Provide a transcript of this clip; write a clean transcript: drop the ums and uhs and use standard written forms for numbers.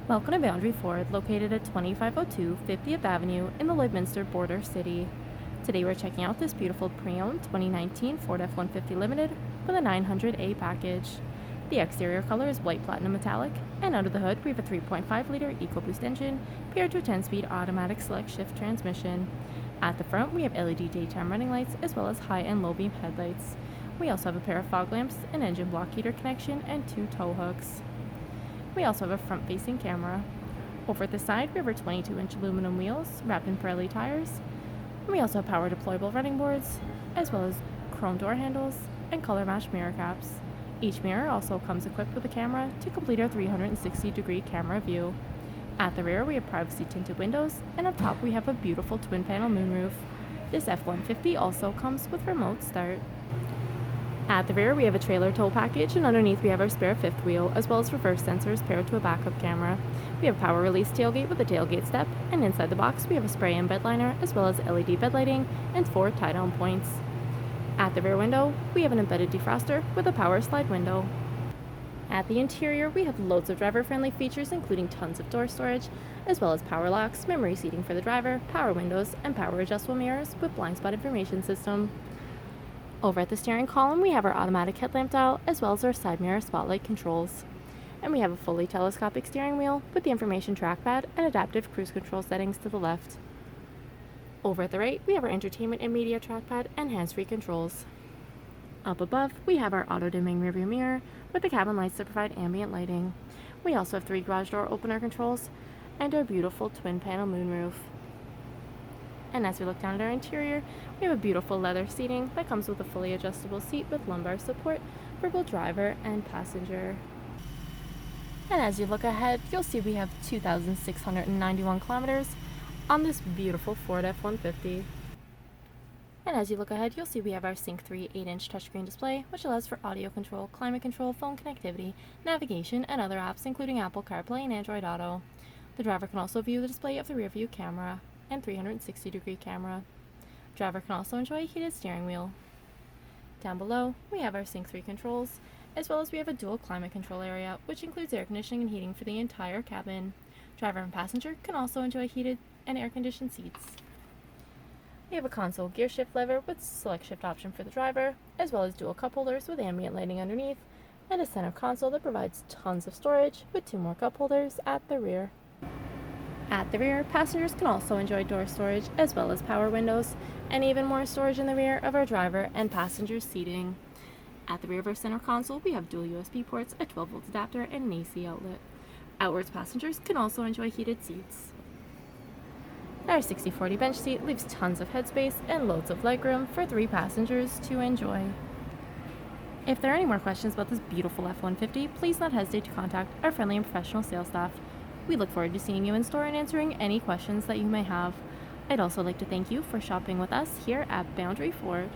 Welcome to Boundary Ford, located at 2502 50th Avenue in the Lloydminster border city. Today we're checking out this beautiful pre-owned 2019 Ford F-150 Limited with a 900A package. The exterior color is white platinum metallic, and under the hood we have a 3.5-liter EcoBoost engine paired to a 10-speed automatic select shift transmission. At the front we have LED daytime running lights as well as high and low beam headlights. We also have a pair of fog lamps, an engine block heater connection, and 2 tow hooks. We also have a front-facing camera. Over at the side, we have our 22-inch aluminum wheels wrapped in Pirelli tires. And we also have power deployable running boards, as well as chrome door handles and color-matched mirror caps. Each mirror also comes equipped with a camera to complete our 360-degree camera view. At the rear, we have privacy tinted windows, and up top we have a beautiful twin-panel moonroof. This F-150 also comes with remote start. At the rear, we have a trailer tow package, and underneath we have our spare fifth wheel, as well as reverse sensors paired to a backup camera. We have power release tailgate with a tailgate step, and inside the box we have a spray-in bed liner, as well as LED bed lighting and 4 tie-down points. At the rear window, we have an embedded defroster with a power slide window. At the interior, we have loads of driver-friendly features, including tons of door storage, as well as power locks, memory seating for the driver, power windows, and power adjustable mirrors with blind spot information system. Over at the steering column, we have our automatic headlamp dial, as well as our side mirror spotlight controls. And we have a fully telescopic steering wheel with the information trackpad and adaptive cruise control settings to the left. Over at the right, we have our entertainment and media trackpad and hands-free controls. Up above, we have our auto-dimming rearview mirror with the cabin lights that provide ambient lighting. We also have 3 garage door opener controls and our beautiful twin-panel moonroof. And as we look down at our interior, we have a beautiful leather seating that comes with a fully adjustable seat with lumbar support for both driver and passenger. And as you look ahead, you'll see we have 2,691 kilometers on this beautiful Ford F-150. And as you look ahead, you'll see we have our Sync 3 8-inch touchscreen display, which allows for audio control, climate control, phone connectivity, navigation, and other apps, including Apple CarPlay and Android Auto. The driver can also view the display of the rear view camera and 360-degree camera. Driver can also enjoy a heated steering wheel. Down below, we have our Sync 3 controls, as well as we have a dual climate control area, which includes air conditioning and heating for the entire cabin. Driver and passenger can also enjoy heated and air-conditioned seats. We have a console gear shift lever with select shift option for the driver, as well as dual cup holders with ambient lighting underneath, and a center console that provides tons of storage with 2 more cup holders at the rear. At the rear, passengers can also enjoy door storage as well as power windows, and even more storage in the rear of our driver and passenger seating. At the rear of our center console, we have dual USB ports, a 12-volt adapter, and an AC outlet. Outwards passengers can also enjoy heated seats. Our 60/40 bench seat leaves tons of headspace and loads of legroom for 3 passengers to enjoy. If there are any more questions about this beautiful F-150, please not hesitate to contact our friendly and professional sales staff. We look forward to seeing you in store and answering any questions that you may have. I'd also like to thank you for shopping with us here at Boundary Ford.